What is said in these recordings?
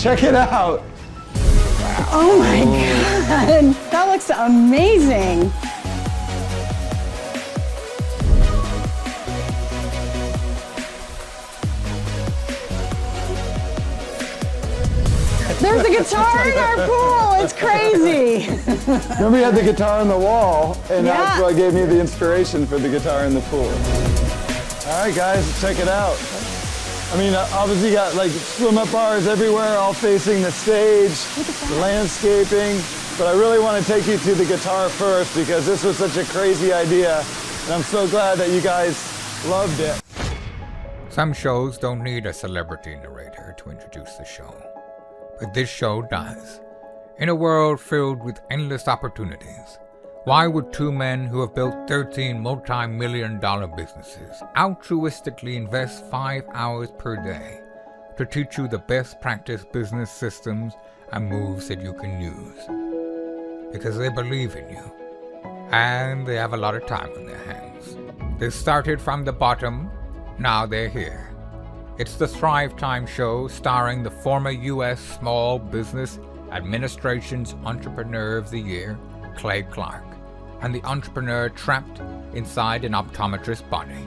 Check it out. Oh my God, that looks amazing. There's a guitar in our pool, it's crazy. Remember you had the guitar on the wall, and that's Yeah. what gave me the inspiration for the guitar in the pool. All right, guys, check it out. I mean, obviously you got like swim-up bars everywhere, all facing the stage, the landscaping, but I really want to take you to the guitar first because this was such a crazy idea, and I'm so glad that you guys loved it. Some shows don't need a celebrity narrator to introduce the show, but this show does. In a world filled with endless opportunities, why would two men who have built 13 multi-million-dollar businesses altruistically invest 5 hours per day to teach you the best practice business systems and moves that you can use? Because they believe in you, and they have a lot of time on their hands. They started from the bottom, now they're here. It's the Thrivetime show starring the former U.S. Small Business Administration's Entrepreneur of the Year, Clay Clark, and the entrepreneur trapped inside an optometrist's body,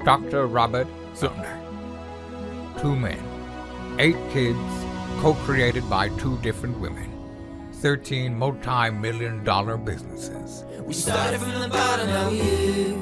Dr. Robert Zillner. 2 men, 8 kids, co-created by 2 different women, 13 multi-million-dollar businesses. We started from the bottom, now we're here.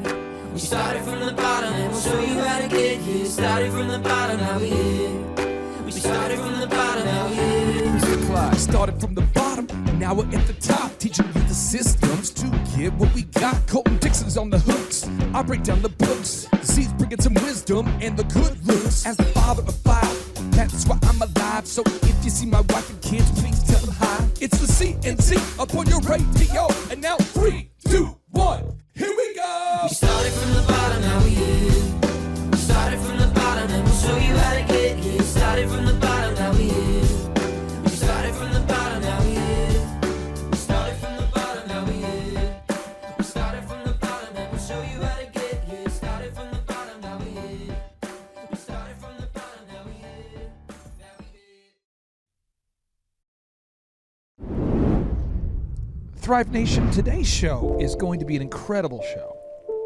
We started from the bottom, and we'll show you how to get here. Started from the bottom, now we're here. We started from the bottom, now we're here. Started from the bottom, now we're at the top, teaching you the systems to get what we got. Colton Dixon's on the hooks, I break down the books. C's bringing some wisdom and the good looks. As the father of 5, that's why I'm alive. So if you see my wife and kids, please tell them hi. It's the CNC up on your radio, and now 3, 2, 1, here we go. We started from the bottom, now we're here. We started from the bottom, and we'll show you how to get here. Started from the bottom, now we're here. We started from the bottom, now we're here. We started from the bottom, now we're here. We started from the bottom, and we'll show you how to get here. Started from the bottom, now we're here. We started from the bottom, now we're here. Now we're here. Thrive Nation, today's show is going to be an incredible show.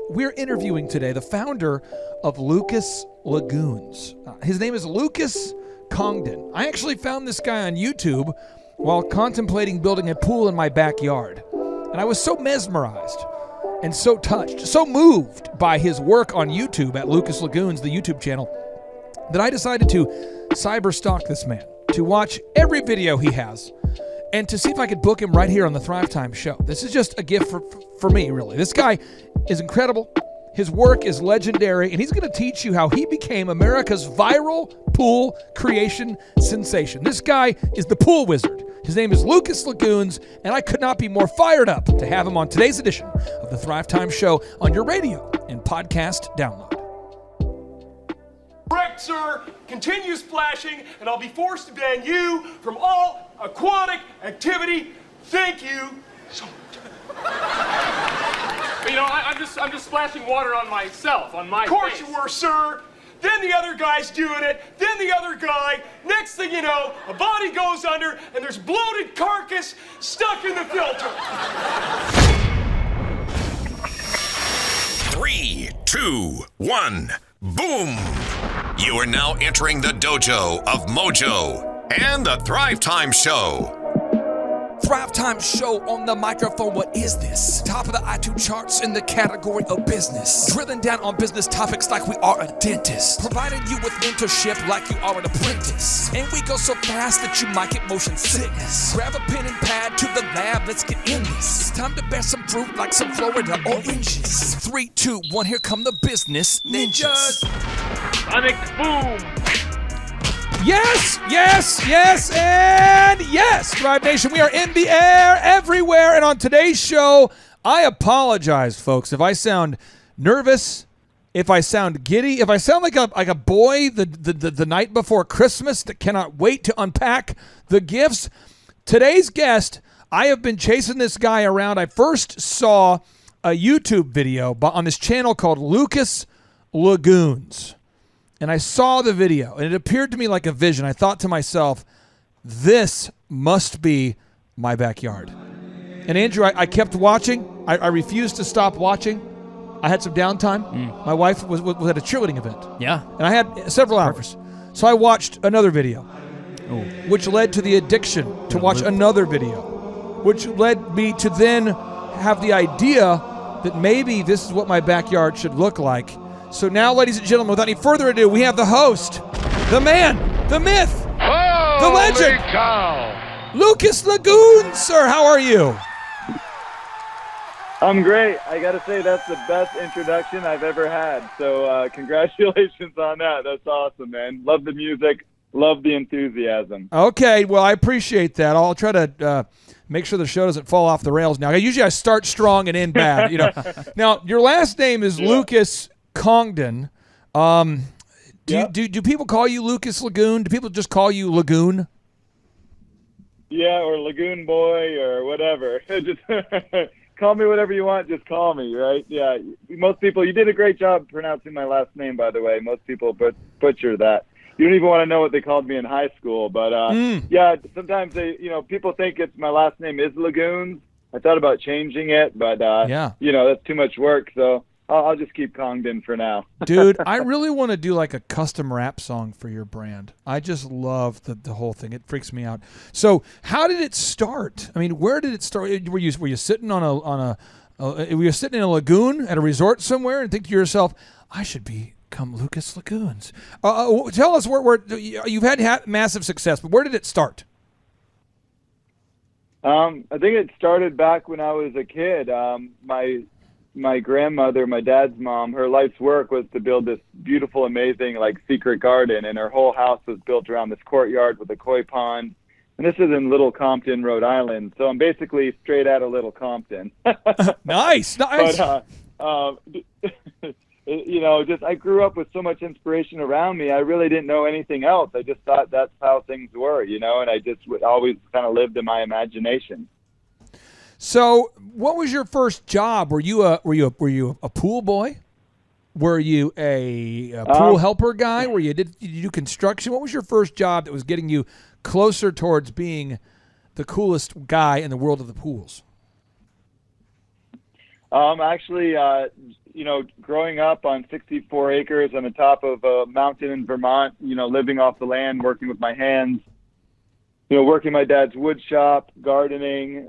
We're interviewing today the founder of Lucas Lagoons. His name is Lucas Congdon. I actually found this guy on YouTube while contemplating building a pool in my backyard. And I was so mesmerized and so touched, so moved by his work on YouTube at Lucas Lagoons, the YouTube channel, that I decided to cyber stalk this man, to watch every video he has, and to see if I could book him right here on the Thrivetime show. This is just a gift for me, really. This guy is incredible. His work is legendary, and he's going to teach you how he became America's viral pool creation sensation. This guy is the pool wizard. His name is Lucas Lagoons, and I could not be more fired up to have him on today's edition of the Thrivetime show on your radio and podcast download. Correct, sir. Continue splashing, and I'll be forced to ban you from all aquatic activity. Thank you so much. You know, I'm just splashing water on myself, on my face. Of course you were, sir. Then the other guy's doing it. Then the other guy. Next thing you know, a body goes under, and there's bloated carcass stuck in the filter. 3, 2, 1, boom! You are now entering the dojo of Mojo and the Thrivetime Show. Thrivetime show on the microphone. What is this? Top of the iTunes charts in the category of business. Drilling down on business topics like we are a dentist. Providing you with mentorship like you are an apprentice. And we go so fast that you might get motion sickness. Grab a pen and pad to the lab, let's get in this. It's time to bear some fruit like some Florida oranges. 3, 2, 1, here come the business ninjas. Sonic boom! Yes, yes, yes, and yes, Thrive Nation, we are in the air everywhere, and on today's show, I apologize, folks, if I sound nervous, if I sound giddy, if I sound like a boy the night before Christmas that cannot wait to unpack the gifts. Today's guest, I have been chasing this guy around. I first saw a YouTube video on this channel called Lucas Lagoons. And I saw the video, and it appeared to me like a vision. I thought to myself, this must be my backyard. And Andrew, I kept watching. I refused to stop watching. I had some downtime. My wife was at a cheerleading event. Yeah. And I had several hours. So I watched another video, which led to the addiction to watch another video, which led me to then have the idea that maybe this is what my backyard should look like. So now, ladies and gentlemen, without any further ado, we have the host, the man, the myth, the legend, Lucas Lagoons. Sir, how are you? I'm great. I got to say that's the best introduction I've ever had. So congratulations on that. That's awesome, man. Love the music. Love the enthusiasm. Okay, well, I appreciate that. I'll try to make sure the show doesn't fall off the rails now. Usually I start strong and end bad. Now, your last name is Lucas Congdon. Do people call you Lucas Lagoon? Do people just call you Lagoon? Yeah, or Lagoon Boy or whatever. Just call me whatever you want. Just call me, right? Yeah. Most people, you did a great job pronouncing my last name, by the way. Most people butcher that. You don't even want to know what they called me in high school. But, yeah, sometimes people think it's my last name is Lagoons. I thought about changing it, but, that's too much work. So I'll just keep Congdon for now. Dude, I really want to do like a custom rap song for your brand. I just love the whole thing. It freaks me out. So how did it start? I mean, where did it start? Were you sitting were you sitting in a lagoon at a resort somewhere and think to yourself, I should become Lucas Lagoons? Tell us where you've had massive success, but where did it start? I think it started back when I was a kid. My grandmother, my dad's mom, her life's work was to build this beautiful, amazing, secret garden, and her whole house was built around this courtyard with a koi pond. And this is in Little Compton, Rhode Island. So I'm basically straight out of Little Compton. Nice. But, I grew up with so much inspiration around me. I really didn't know anything else. I just thought that's how things were, and I just always kind of lived in my imagination. So, what was your first job? Were you a pool boy? Were you a pool helper guy? Did you do construction? What was your first job that was getting you closer towards being the coolest guy in the world of the pools? Actually, growing up on 64 acres on the top of a mountain in Vermont, living off the land, working with my hands. Working my dad's wood shop, gardening.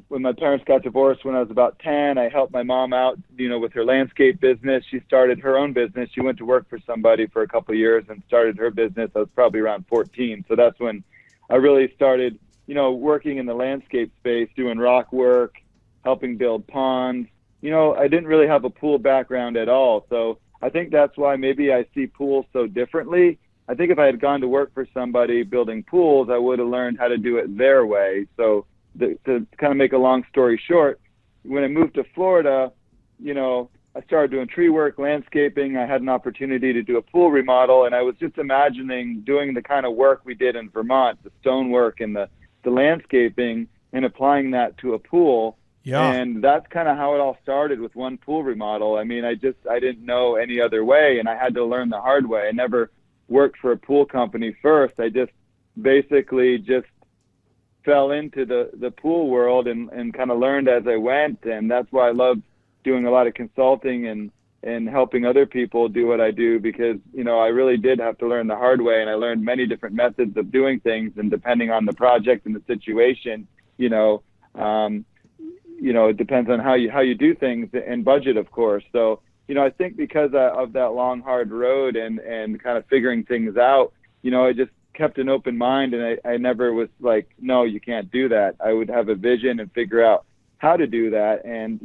When my parents got divorced when I was about 10, I helped my mom out, with her landscape business. She started her own business. She went to work for somebody for a couple of years and started her business. I was probably around 14. So that's when I really started, working in the landscape space, doing rock work, helping build ponds. I didn't really have a pool background at all. So I think that's why maybe I see pools so differently. I think if I had gone to work for somebody building pools, I would have learned how to do it their way. So to kind of make a long story short, when I moved to Florida, I started doing tree work, landscaping. I had an opportunity to do a pool remodel, and I was just imagining doing the kind of work we did in Vermont, the stonework and the landscaping, and applying that to a pool. Yeah. And that's kind of how it all started with one pool remodel. I mean, I didn't know any other way, and I had to learn the hard way. I never worked for a pool company first. I just basically fell into the pool world and kind of learned as I went. And that's why I love doing a lot of consulting and helping other people do what I do, because, I really did have to learn the hard way. And I learned many different methods of doing things. And depending on the project and the situation, it depends on how you do things and budget, of course. So, I think because of that long, hard road and kind of figuring things out, I just kept an open mind, and I never was like, no, you can't do that. I would have a vision and figure out how to do that. And,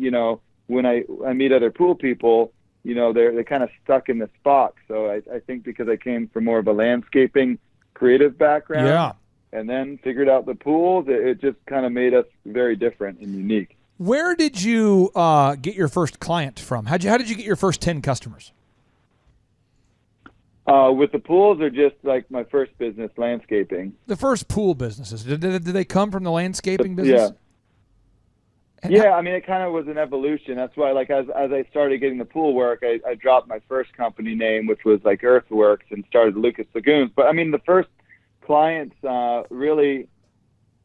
when I meet other pool people, they're kind of stuck in this box. So I think because I came from more of a landscaping creative background and then figured out the pools, it just kind of made us very different and unique. Where did you get your first client from? How did you get your first 10 customers? With the pools, or just like my first business, landscaping? The first pool businesses. Did they come from the landscaping business? Yeah, I mean, it kind of was an evolution. That's why, as I started getting the pool work, I dropped my first company name, which was Earthworks, and started Lucas Lagoons. But I mean, the first clients really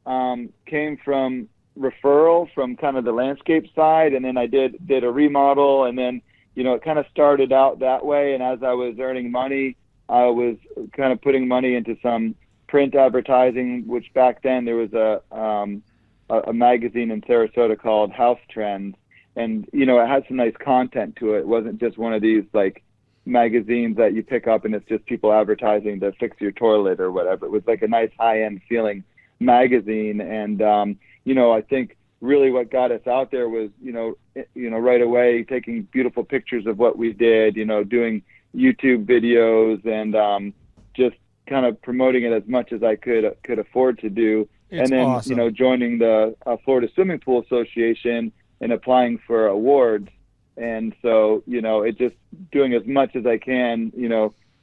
came from referral from kind of the landscape side, and then I did a remodel, and then it kind of started out that way. And as I was earning money, I was kind of putting money into some print advertising, which back then there was a magazine in Sarasota called House Trends, and it had some nice content to it. It wasn't just one of these like magazines that you pick up and it's just people advertising to fix your toilet or whatever. It was like a nice high-end feeling magazine, and I think really what got us out there was right away taking beautiful pictures of what we did, doing YouTube videos, and just kind of promoting it as much as I could afford to do. It's and then awesome. Joining the Florida Swimming Pool Association and applying for awards. And so it just doing as much as I can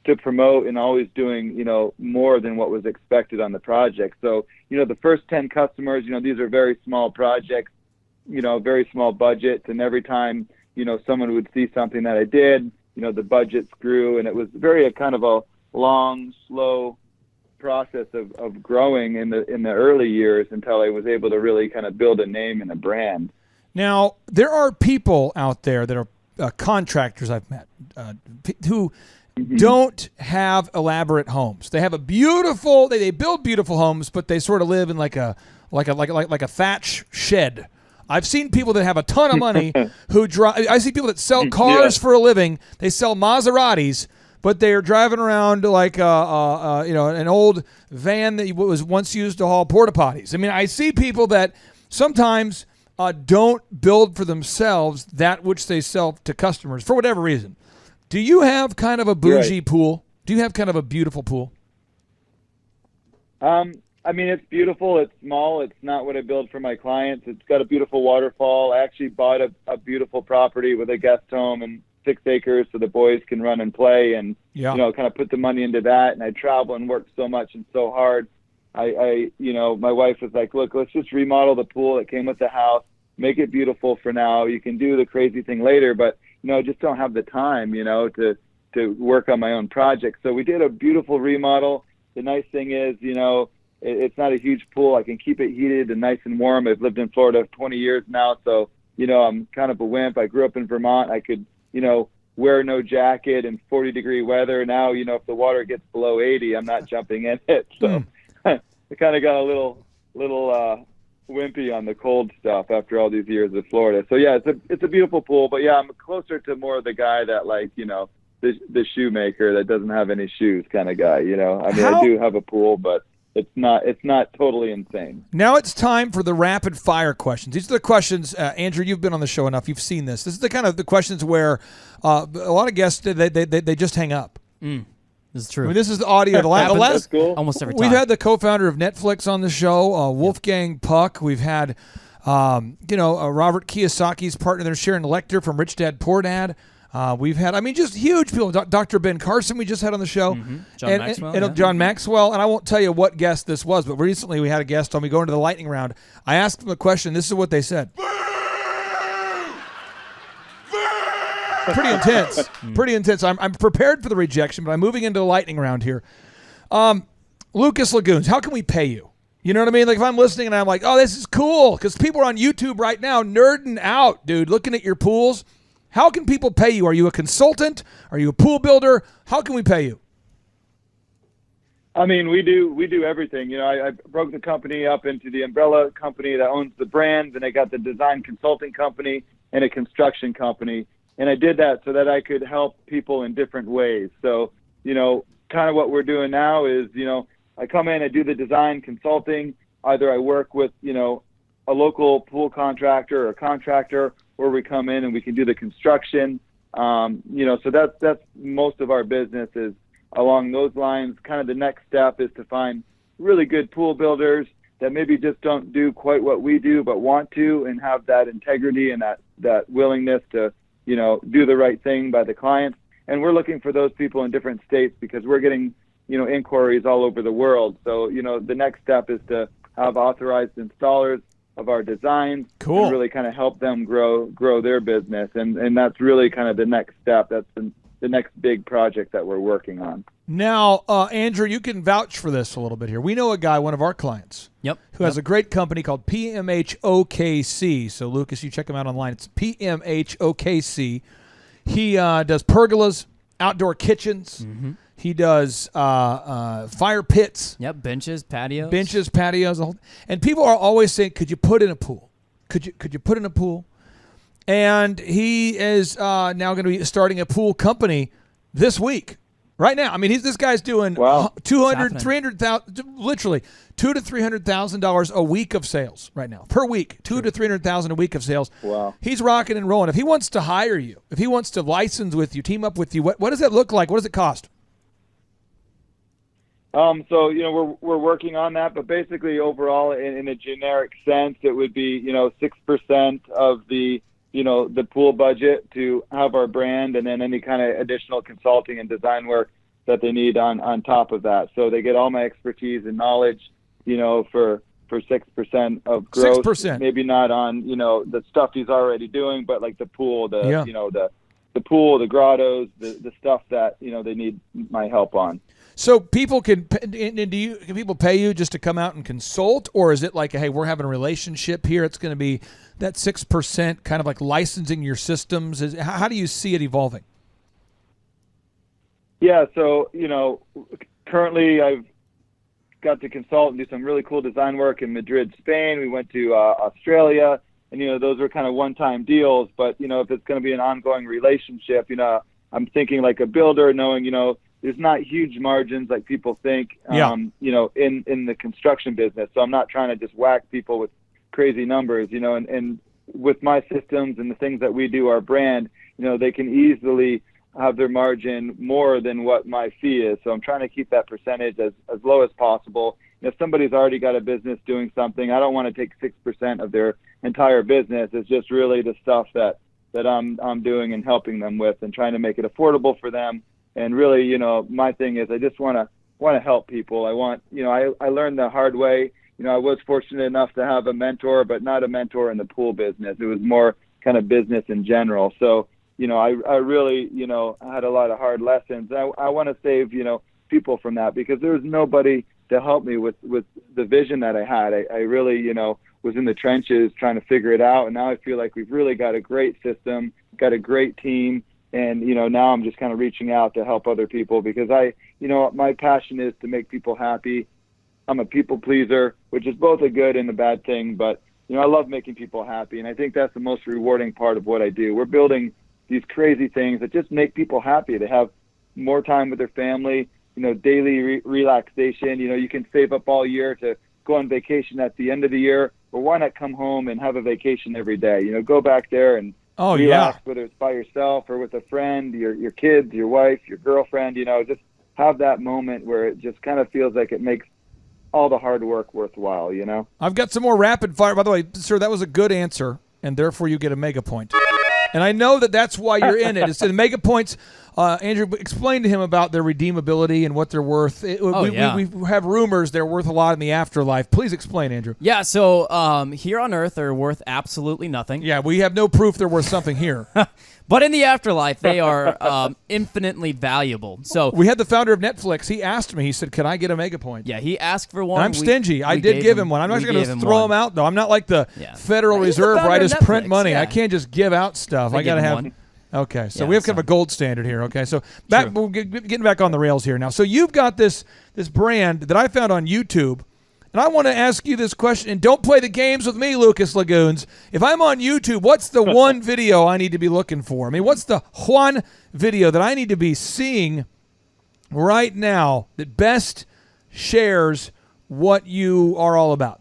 to promote, and always doing more than what was expected on the project. So the first 10 customers, these are very small projects, very small budgets, and every time someone would see something that I did, the budgets grew, and it was very kind of a long, slow process of growing in the early years until I was able to really kind of build a name and a brand. Now, there are people out there that are contractors I've met who don't have elaborate homes. They have a beautiful, they build beautiful homes, but they sort of live in like a thatch shed. I've seen people that have a ton of money who drive. I see people that sell cars for a living. They sell Maseratis, but they are driving around like an old van that was once used to haul porta potties. I mean, I see people that sometimes don't build for themselves that which they sell to customers for whatever reason. Do you have kind of a bougie pool? Do you have kind of a beautiful pool? I mean, it's beautiful. It's small. It's not what I build for my clients. It's got a beautiful waterfall. I actually bought a beautiful property with a guest home and 6 acres so the boys can run and play, and kind of put the money into that. And I travel and work so much and so hard. I my wife was like, look, let's just remodel the pool that came with the house, make it beautiful for now. You can do the crazy thing later, but I just don't have the time, to work on my own project. So we did a beautiful remodel. The nice thing is, it's not a huge pool. I can keep it heated and nice and warm. I've lived in Florida 20 years now, so I'm kind of a wimp. I grew up in Vermont. I could wear no jacket in 40-degree weather. Now if the water gets below 80, I'm not jumping in it. So I kind of got a little wimpy on the cold stuff after all these years of Florida. So yeah, it's a beautiful pool, but yeah, I'm closer to more of the guy that the shoemaker that doesn't have any shoes kind of guy. I do have a pool, but it's not totally insane. Now it's time for the rapid fire questions. These are the questions, Andrew, you've been on the show enough. You've seen this. This is the kind of the questions where a lot of guests, they just hang up. This is true. I mean, this is the audio. That's cool. Almost every time. We've had the co-founder of Netflix on the show, Wolfgang Puck. We've had, Robert Kiyosaki's partner there, Sharon Lecter from Rich Dad Poor Dad. We've had, just huge people. Dr. Ben Carson we just had on the show. John Maxwell. And John Maxwell. And I won't tell you what guest this was, but recently we had a guest on. We go into the lightning round. I asked them a question. This is what they said. Pretty intense. Pretty intense. I'm prepared for the rejection, but I'm moving into the lightning round here. Lucas Lagoons, how can we pay you? You know what I mean? Like if I'm listening and I'm like, oh, this is cool, because people are on YouTube right now nerding out, dude, looking at your pools. How can people pay you? Are you a consultant? Are you a pool builder? How can we pay you? I mean, we do everything. I broke the company up into the umbrella company that owns the brand, and I got the design consulting company and a construction company. And I did that so that I could help people in different ways. So, kind of what we're doing now is, I come in, I do the design consulting. Either I work with, a local pool contractor or a contractor, or we come in and we can do the construction. So that's most of our business is along those lines. Kind of the next step is to find really good pool builders that maybe just don't do quite what we do, but want to, and have that integrity and that willingness to, do the right thing by the clients. And we're looking for those people in different states because we're getting, inquiries all over the world. So, the next step is to have authorized installers of our designs. Cool. And really kind of help them grow their business. And that's really kind of the next step. That's the next big project that we're working on. Now, Andrew, you can vouch for this a little bit here. We know a guy, one of our clients, who has a great company called PMHOKC. So, Lucas, you check him out online. It's PMHOKC. He does pergolas, outdoor kitchens. Mm-hmm. He does fire pits. Yep, benches, patios. Benches, patios. And people are always saying, could you put in a pool? Could you put in a pool? And he is now going to be starting a pool company this week. Right now, I mean, this guy's doing $300,000, literally $200,000 to $300,000 a week of sales right now per week. $200,000 to $300,000 a week of sales. Wow, he's rocking and rolling. If he wants to hire you, if he wants to license with you, team up with you, what does that look like? What does it cost? So we're working on that, but basically overall, in a generic sense, it would be 6% of the pool budget to have our brand, and then any kind of additional consulting and design work that they need on top of that. So they get all my expertise and knowledge, for 6% of growth. 6%. Maybe not on, the stuff he's already doing, but like the pool, the pool, the grottos, the stuff that, they need my help on. So people can people pay you just to come out and consult, or is it like, hey, we're having a relationship here? It's going to be that 6% kind of like licensing your systems. How do you see it evolving? Yeah, so currently I've got to consult and do some really cool design work in Madrid, Spain. We went to Australia, and those were kind of one-time deals. But if it's going to be an ongoing relationship, I'm thinking like a builder, knowing there's not huge margins like people think, in the construction business. So I'm not trying to just whack people with crazy numbers, and with my systems and the things that we do, our brand, they can easily have their margin more than what my fee is. So I'm trying to keep that percentage as low as possible. If somebody's already got a business doing something, I don't want to take 6% of their entire business. It's just really the stuff that I'm doing and helping them with, and trying to make it affordable for them. And really, my thing is I just want to help people. I want, I learned the hard way. I was fortunate enough to have a mentor, but not a mentor in the pool business. It was more kind of business in general. So, I really, had a lot of hard lessons. I want to save, people from that, because there was nobody to help me with the vision that I had. I really, was in the trenches trying to figure it out. And now I feel like we've really got a great system, got a great team. And, now I'm just kind of reaching out to help other people, because my passion is to make people happy. I'm a people pleaser, which is both a good and a bad thing. But, I love making people happy. And I think that's the most rewarding part of what I do. We're building these crazy things that just make people happy. They have more time with their family, daily relaxation. You can save up all year to go on vacation at the end of the year. But why not come home and have a vacation every day? Go back there and relax, whether it's by yourself or with a friend, your kids, your wife, your girlfriend, just have that moment where it just kind of feels like it makes all the hard work worthwhile, I've got some more rapid fire. By the way, sir, that was a good answer, and therefore you get a mega point. And I know that's why you're in it. It's the mega points. Andrew, explain to him about their redeemability and what they're worth. We have rumors they're worth a lot in the afterlife. Please explain, Andrew. Yeah, so here on Earth, they're worth absolutely nothing. Yeah, we have no proof they're worth something here. But in the afterlife, they are infinitely valuable. So we had the founder of Netflix. He asked me, he said, can I get a mega point? Yeah, he asked for one. And I'm stingy. I did give him one. I'm not going to throw him out, though. I'm not like the Federal He's Reserve the where I founder of just print Netflix, money. yeah. I can't just give out stuff. I got to have one. Okay, so Yeah, we have kind of a gold standard here. Okay, so we're getting back on the rails here now. So you've got this brand that I found on YouTube, and I want to ask you this question. And don't play the games with me, Lucas Lagoons. If I'm on YouTube, what's the one video I need to be looking for? I mean, what's the one video that I need to be seeing right now that best shares what you are all about?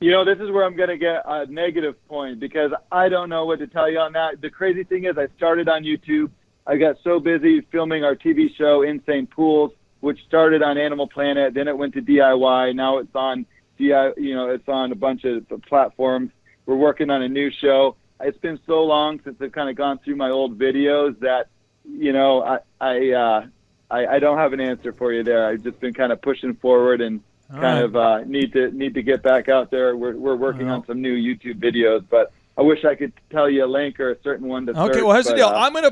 This is where I'm going to get a negative point, because I don't know what to tell you on that. The crazy thing is I started on YouTube. I got so busy filming our TV show, Insane Pools, which started on Animal Planet. Then it went to DIY. Now it's on it's on a bunch of platforms. We're working on a new show. It's been so long since I've kind of gone through my old videos that, I don't have an answer for you there. I've just been kind of pushing forward and need to get back out there. We're working on some new YouTube videos, but I wish I could tell you a link or a certain one to search. Okay, well, here's the deal. I'm gonna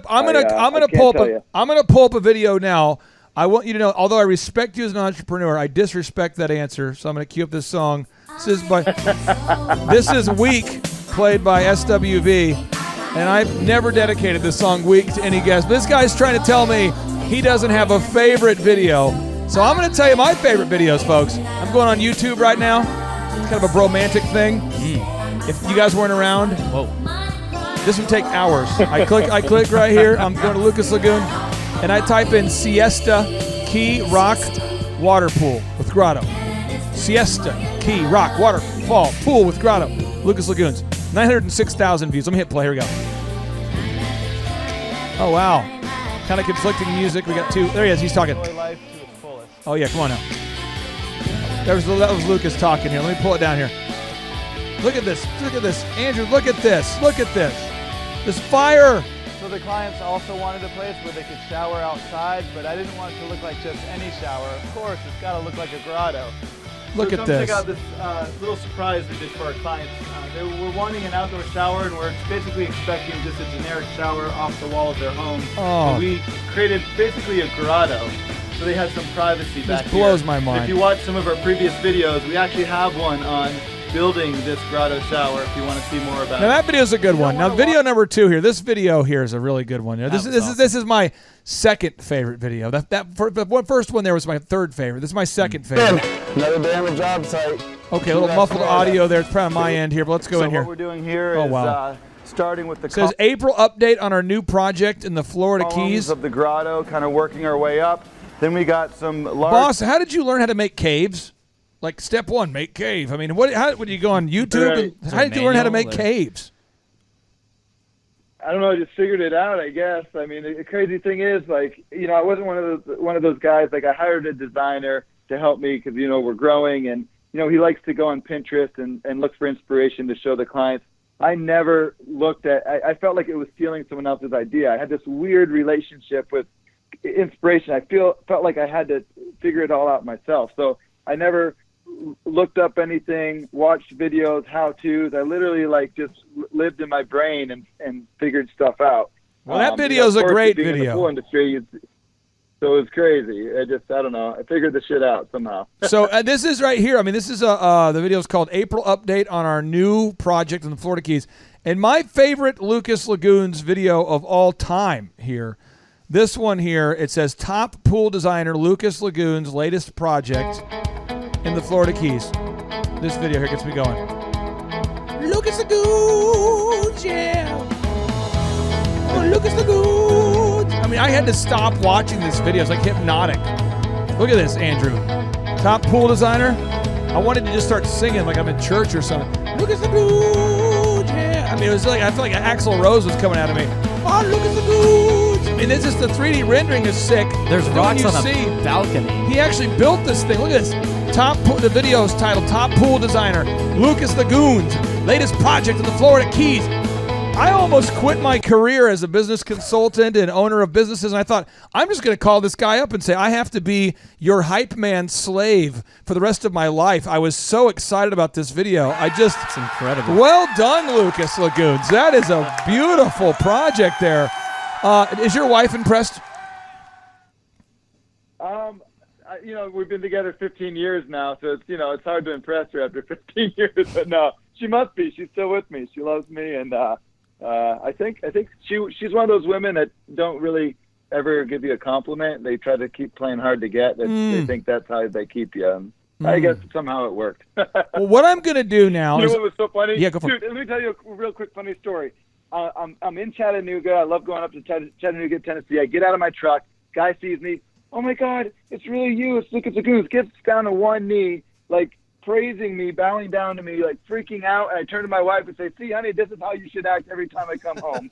pull up a video now. I want you to know, although I respect you as an entrepreneur, I disrespect that answer. So I'm gonna cue up this song. This is Weak, played by SWV, and I've never dedicated this song Weak to any guest. But this guy's trying to tell me he doesn't have a favorite video. So I'm gonna tell you my favorite videos, folks. I'm going on YouTube right now. It's kind of a bromantic thing. If you guys weren't around, this would take hours. I click right here. I'm going to Lucas Lagoon, and I type in Siesta Key Rock Water Pool with Grotto. Siesta Key Rock Waterfall Pool with Grotto. Lucas Lagoons. 906,000 views. Let me hit play. Here we go. Oh, wow. Kind of conflicting music. We got two. There he is. He's talking. Oh, yeah. Come on now. That was Lucas talking here. Let me pull it down here. Look at this. Look at this. Andrew, look at this. Look at this. This fire. So the clients also wanted a place where they could shower outside, but I didn't want it to look like just any shower. Of course, it's got to look like a grotto. Look at this. Check out this little surprise we did for our clients. They were wanting an outdoor shower, and we're basically expecting just a generic shower off the wall of their home. Oh. So we created basically a grotto, so they had some privacy back here. This blows my mind. If you watch some of our previous videos, we actually have one on building this grotto shower if you want to see more about it. Now that video's a good one. Now video number 2 here. This video here is a really good one. This is my second favorite video. The first one there was my third favorite. This is my second favorite. Another damage job site. Okay, a little muffled audio there. It's probably on my end here, but let's go in here. What we're doing here is starting with the it says April update on our new project in the Florida Keys of the grotto, kind of working our way up. Then we got some large. Boss, how did you learn how to make caves? Like step 1, make cave. I mean, how would you go on YouTube? And how did you learn how to make caves? I don't know. I just figured it out, I guess. I mean, the crazy thing is, like, you know, I wasn't one of those guys. Like, I hired a designer to help me because, you know, we're growing, and you know, he likes to go on Pinterest and look for inspiration to show the clients. I never looked at. I felt like it was stealing someone else's idea. I had this weird relationship with inspiration. I felt like I had to figure it all out myself. So I never looked up anything, watched videos, how-tos. I literally like just lived in my brain and figured stuff out. Well, that video is a great video. In the pool industry, so it was crazy. I don't know. I figured the shit out somehow. So this is right here. I mean, this is the video is called April Update on our new project in the Florida Keys. And my favorite Lucas Lagoons video of all time here, this one here, it says top pool designer Lucas Lagoons' latest project in the Florida Keys. This video here gets me going. Lucas Lagoons, yeah. Oh, Lucas Lagoons. I mean, I had to stop watching this video. It's like hypnotic. Look at this, Andrew. Top pool designer. I wanted to just start singing like I'm in church or something. Lucas Lagoons, yeah. I mean, it was like, I feel like Axl Rose was coming out of me. Oh, Lucas Lagoons. I mean, it's just the 3D rendering is sick. There's rocks on a balcony. He actually built this thing. Look at this. The video is titled Top Pool Designer, Lucas Lagoons, latest project in the Florida Keys. I almost quit my career as a business consultant and owner of businesses, and I thought, I'm just going to call this guy up and say, I have to be your hype man slave for the rest of my life. I was so excited about this video. It's incredible. Well done, Lucas Lagoons. That is a beautiful project there. Is your wife impressed? You know, we've been together 15 years now, so it's hard to impress her after 15 years. But no, she must be. She's still with me. She loves me, and I think she's one of those women that don't really ever give you a compliment. They try to keep playing hard to get. They think that's how they keep you. And I guess somehow it worked. Well, what I'm going to do now you is... know what was so funny? Yeah, go for it. Dude, let me tell you a real quick funny story. I'm in Chattanooga. I love going up to Chattanooga, Tennessee. I get out of my truck. Guy sees me. Oh, my God, it's really you. It's Lucas Lagoons. Gets down to one knee, like praising me, bowing down to me, like freaking out. And I turn to my wife and say, see, honey, this is how you should act every time I come home.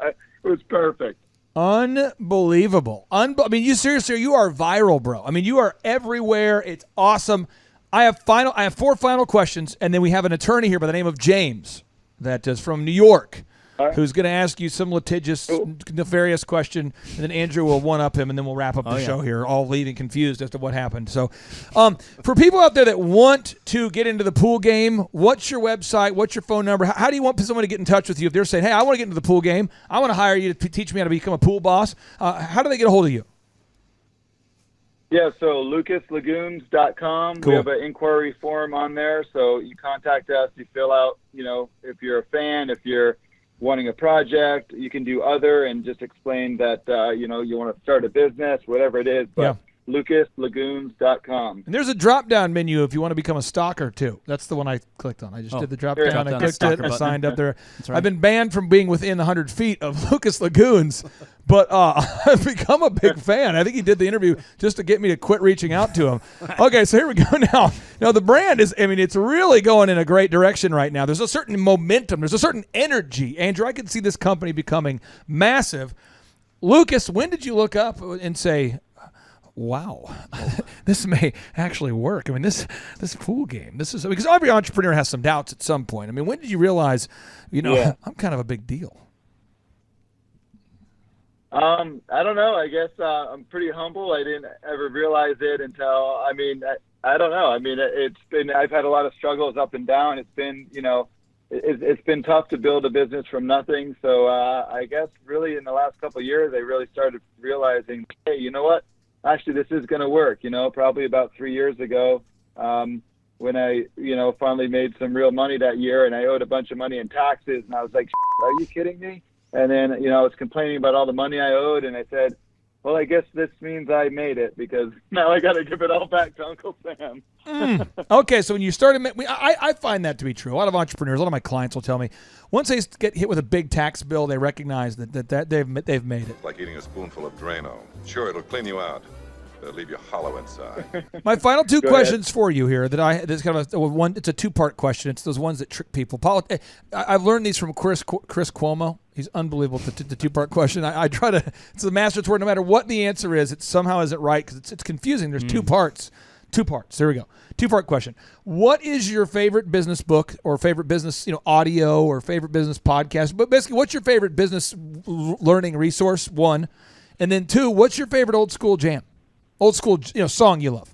It was perfect. Unbelievable. I mean, you seriously, you are viral, bro. I mean, you are everywhere. It's awesome. I have 4 final questions, and then we have an attorney here by the name of James that is from New York. who's going to ask you some litigious, nefarious question, and then Andrew will one-up him, and then we'll wrap up the show here, all leaving confused as to what happened. So for people out there that want to get into the pool game, what's your website? What's your phone number? How do you want someone to get in touch with you if they're saying, hey, I want to get into the pool game. I want to hire you to teach me how to become a pool boss. How do they get a hold of you? Yeah, so lucaslagoons.com. Cool. We have an inquiry form on there, so you contact us, you fill out, if you're a fan, if you're wanting a project, you can do other and just explain that, you want to start a business, whatever it is. But lucaslagoons.com. And there's a drop-down menu if you want to become a stalker, too. That's the one I clicked on. I just did the drop-down. I clicked it and signed up there. Right. I've been banned from being within 100 feet of Lucas Lagoons, but I've become a big fan. I think he did the interview just to get me to quit reaching out to him. Okay, so here we go now. Now, the brand is, it's really going in a great direction right now. There's a certain momentum. There's a certain energy. Andrew, I can see this company becoming massive. Lucas, when did you look up and say, wow, this may actually work? This pool game, this is, because every entrepreneur has some doubts at some point. When did you realize, I'm kind of a big deal? I don't know. I guess I'm pretty humble. I didn't ever realize it until, I don't know. I've had a lot of struggles up and down. It's been, it's been tough to build a business from nothing. So I guess really in the last couple of years, I really started realizing, hey, you know what? Actually, this is going to work, probably about 3 years ago when I, finally made some real money that year and I owed a bunch of money in taxes. And I was like, are you kidding me? And then, I was complaining about all the money I owed. And I said, well, I guess this means I made it because now I got to give it all back to Uncle Sam. Okay, so when you started, I find that to be true. A lot of entrepreneurs, a lot of my clients will tell me, once they get hit with a big tax bill, they recognize that they've made it. It's like eating a spoonful of Drano. Sure, it'll clean you out, but it'll leave you hollow inside. My final two questions for you here that's kind of one. It's a two-part question. It's those ones that trick people. I've learned these from Chris Cuomo. He's unbelievable. The two-part question. I try to. It's the master's word. No matter what the answer is, it somehow isn't right because it's confusing. There's two parts. Two parts. There we go. Two-part question. What is your favorite business book or favorite business, audio or favorite business podcast? But basically, what's your favorite business learning resource? One, and then two, what's your favorite old school jam? Old school, song you love.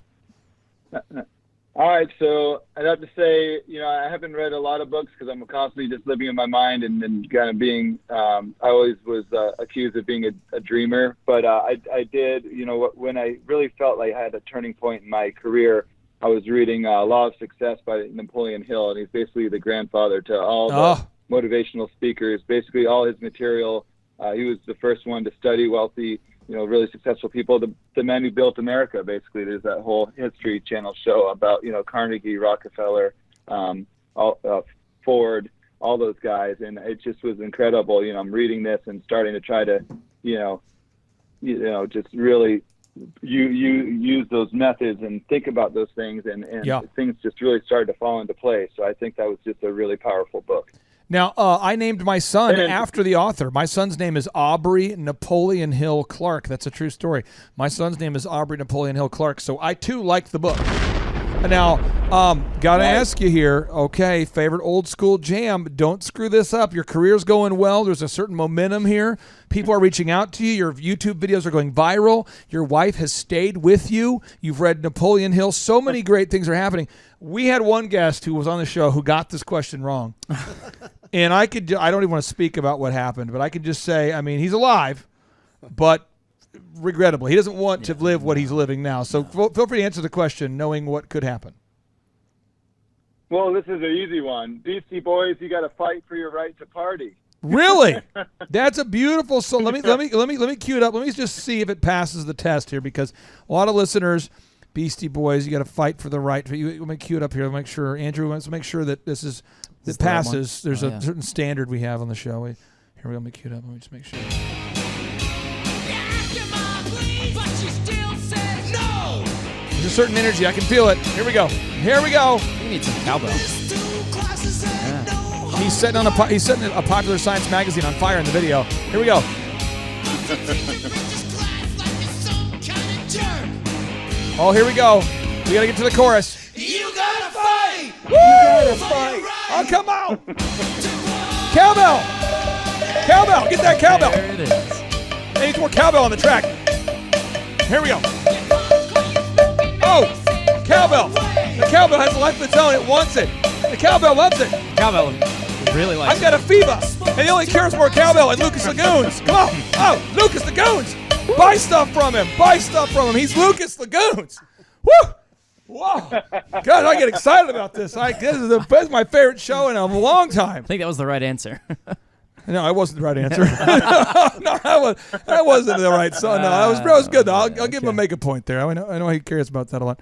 All right, so I'd have to say, I haven't read a lot of books because I'm constantly just living in my mind and kind of being, I always was accused of being a dreamer. But I did, when I really felt like I had a turning point in my career, I was reading Law of Success by Napoleon Hill, and he's basically the grandfather to all the motivational speakers, basically all his material. He was the first one to study wealthy, really successful people, the man who built America, basically. There's that whole History Channel show about, Carnegie, Rockefeller, Ford, all those guys. And it just was incredible. I'm reading this and starting to try to, just really use those methods and think about those things. And things just really started to fall into place. So I think that was just a really powerful book. Now, I named my son after the author. My son's name is Aubrey Napoleon Hill Clark. That's a true story. My son's name is Aubrey Napoleon Hill Clark. So I, too, like the book. Now, got to ask you here, okay, favorite old school jam. Don't screw this up. Your career's going well. There's a certain momentum here. People are reaching out to you. Your YouTube videos are going viral. Your wife has stayed with you. You've read Napoleon Hill. So many great things are happening. We had one guest who was on the show who got this question wrong. And I don't even want to speak about what happened, but I could just say, he's alive, but regrettably, he doesn't want to live what he's living now. So feel free to answer the question, knowing what could happen. Well, this is an easy one. Beastie Boys, you got to fight for your right to party. Really? That's a beautiful song. Let me cue it up. Let me just see if it passes the test here, because a lot of listeners, Beastie Boys, you got to fight for the right. Let me cue it up here. Make sure Andrew wants to make sure that this passes. There's a certain standard we have on the show. Here we go. Let me cue it up. Let me just make sure. There's a certain energy. I can feel it. Here we go. We need some cowbell. He's setting a popular science magazine on fire in the video. Here we go. Oh, here we go. We got to get to the chorus. You gotta fight! Woo! You gotta fight. Oh, come on. Cowbell. Cowbell. Get that cowbell. There it is. They need more cowbell on the track. Here we go. Oh, cowbell. The cowbell has a life of its own. It wants it. The cowbell loves it. Cowbell really likes I've got a fever, and he only cares more cowbell and Lucas Lagoons. Come on. Oh, Lucas Lagoons. Buy stuff from him. Buy stuff from him. He's Lucas Lagoons. Woo! Whoa. God, I get excited about this. This is my favorite show in a long time. I think that was the right answer. No, that wasn't the right answer. No, that wasn't the right song. No, that was good, though. I'll give him a make a point there. I know he cares about that a lot.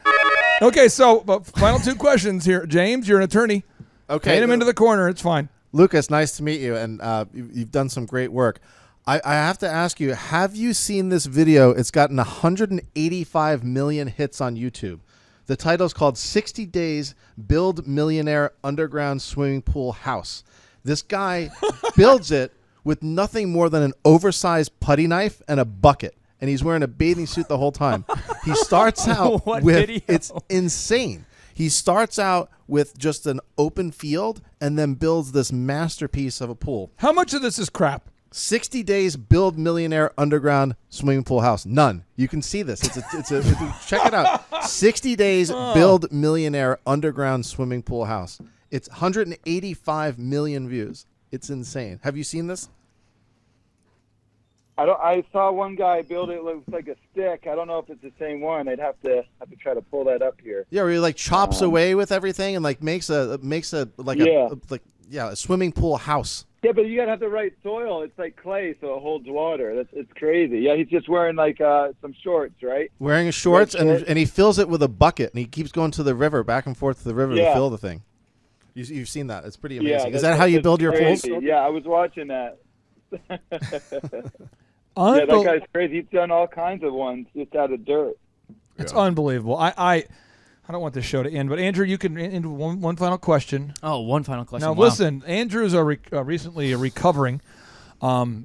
Okay, so final two questions here. James, you're an attorney. Okay. Paint him into the corner. It's fine. Lucas, nice to meet you, and you've done some great work. I have to ask you, have you seen this video? It's gotten 185 million hits on YouTube. The title is called 60 Days Build Millionaire Underground Swimming Pool House. This guy builds it with nothing more than an oversized putty knife and a bucket, and he's wearing a bathing suit the whole time. He starts out What with, video? it's insane. He starts out with just an open field and then builds this masterpiece of a pool. How much of this is crap? 60 Days Build Millionaire Underground Swimming Pool House. None. You can see this. Check it out. 60 Days Build Millionaire Underground Swimming Pool House. It's 185 million views. It's insane. Have you seen this? I saw one guy build it. It looks like a stick. I don't know if it's the same one. I'd have to try to pull that up here. Yeah, where he like chops away with everything and like makes a swimming pool house. Yeah, but you gotta have the right soil. It's like clay, so it holds water. It's crazy. Yeah, he's just wearing like some shorts, right? Wearing his shorts, and he fills it with a bucket, and he keeps going to the river, back and forth to the river to fill the thing. You've seen that? It's pretty amazing. Is that how you build your pools? Yeah, I was watching that. Yeah, that guy's crazy. He's done all kinds of ones just out of dirt. It's unbelievable. I don't want this show to end, but Andrew, you can end one final question. Oh, one final question. Now, listen, Andrew's recently recovering.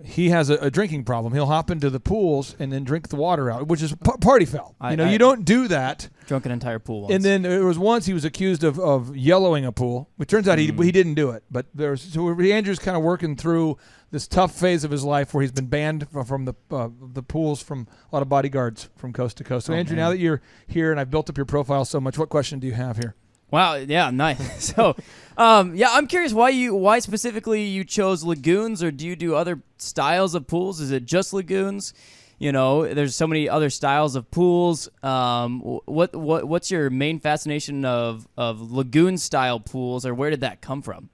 He has a drinking problem. He'll hop into the pools and then drink the water out, which is party foul. You don't do that. Drunk an entire pool once. And then there was once he was accused of yellowing a pool. It turns out he didn't do it. But Andrew's kind of working through this tough phase of his life where he's been banned from the pools from a lot of bodyguards from coast to coast. So Andrew, now that you're here and I've built up your profile so much, what question do you have here? Wow, yeah, nice. So, I'm curious why specifically you chose lagoons, or do you do other styles of pools? Is it just lagoons? You know, there's so many other styles of pools. What's your main fascination of lagoon style pools, or where did that come from?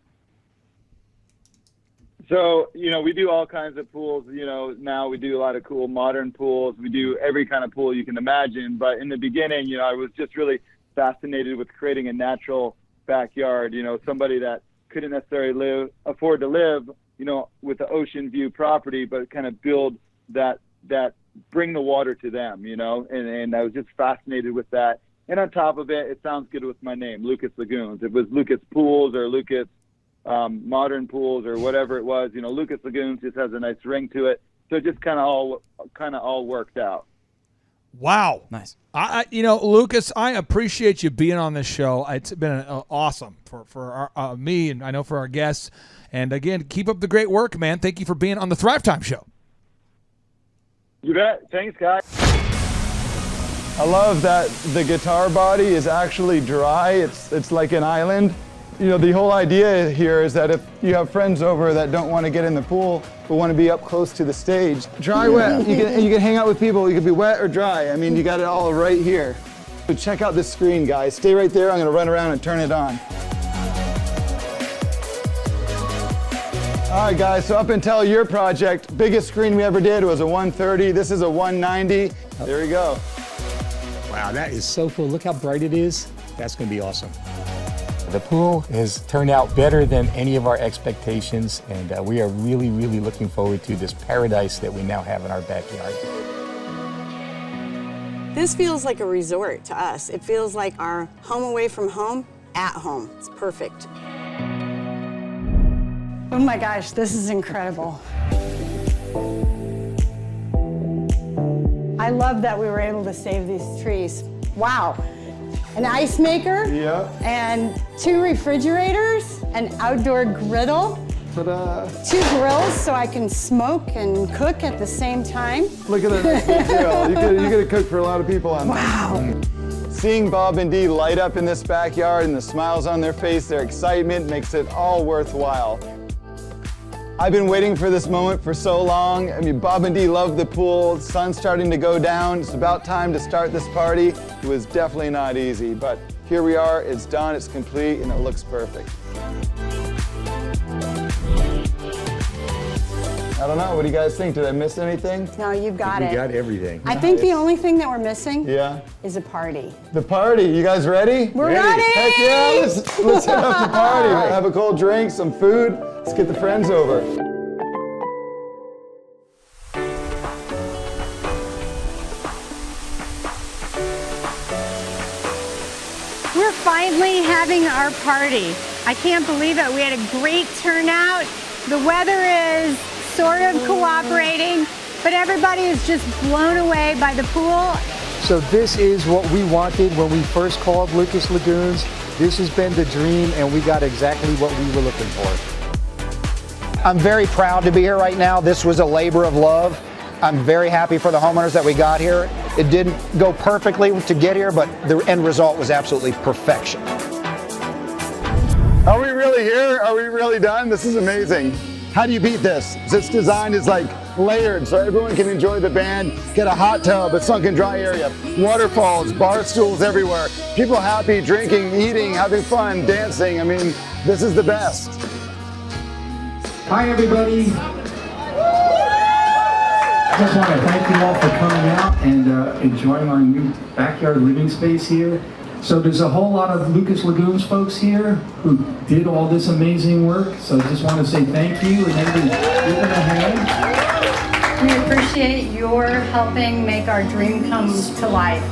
So, we do all kinds of pools. Now we do a lot of cool modern pools. We do every kind of pool you can imagine. But in the beginning, I was just really fascinated with creating a natural backyard. Somebody that couldn't necessarily afford to live, with the ocean view property, but kind of build that bring the water to them, and I was just fascinated with that. And on top of it, it sounds good with my name, Lucas Lagoons. It was Lucas Pools or Lucas Modern Pools or whatever it was. Lucas Lagoons just has a nice ring to it. So it just kind of all worked out. Wow. Nice. Lucas, I appreciate you being on this show. It's been awesome for me, and I know for our guests. And again, keep up the great work, man. Thank you for being on the Thrivetime show. You bet. Thanks, guys. I love that the guitar body is actually dry. It's like an island. The whole idea here is that if you have friends over that don't want to get in the pool but want to be up close to the stage, dry, wet. You can hang out with people. You can be wet or dry. I mean, you got it all right here. So check out this screen, guys. Stay right there. I'm going to run around and turn it on. All right, guys. So up until your project, biggest screen we ever did was a 130. This is a 190. There we go. Wow, that is so cool. Look how bright it is. That's going to be awesome. The pool has turned out better than any of our expectations, and we are really, really looking forward to this paradise that we now have in our backyard. This feels like a resort to us. It feels like our home away from home at home. It's perfect. Oh my gosh, this is incredible. I love that we were able to save these trees. Wow. An ice maker, and 2 refrigerators, an outdoor griddle. Ta-da! 2 grills so I can smoke and cook at the same time. Look at that nice big grill. You could cook for a lot of people on that. Seeing Bob and Dee light up in this backyard and the smiles on their face, their excitement makes it all worthwhile. I've been waiting for this moment for so long. I mean, Bob and Dee love the pool. The sun's starting to go down. It's about time to start this party. It was definitely not easy, but here we are. It's done, it's complete, and it looks perfect. I don't know, what do you guys think? Did I miss anything? No, you've got it. We got everything. I think the only thing that we're missing Yeah. is a party. The party, you guys ready? We're ready! Heck yeah, let's hit up the party. We'll have a cold drink, some food. Let's get the friends over. We're finally having our party. I can't believe it. We had a great turnout. The weather is sort of cooperating, but everybody is just blown away by the pool. So this is what we wanted when we first called Lucas Lagoons. This has been the dream, and we got exactly what we were looking for. I'm very proud to be here right now. This was a labor of love. I'm very happy for the homeowners that we got here. It didn't go perfectly to get here, but the end result was absolutely perfection. Are we really here? Are we really done? This is amazing. How do you beat this? This design is like layered so everyone can enjoy the band, get a hot tub, a sunken dry area, waterfalls, bar stools everywhere. People happy, drinking, eating, having fun, dancing. I mean, this is the best. Hi everybody. I just want to thank you all for coming out and enjoying our new backyard living space here. So there's a whole lot of Lucas Lagoons folks here who did all this amazing work. So I just want to say thank you and everybody give them a hand. We appreciate your helping make our dream come to life.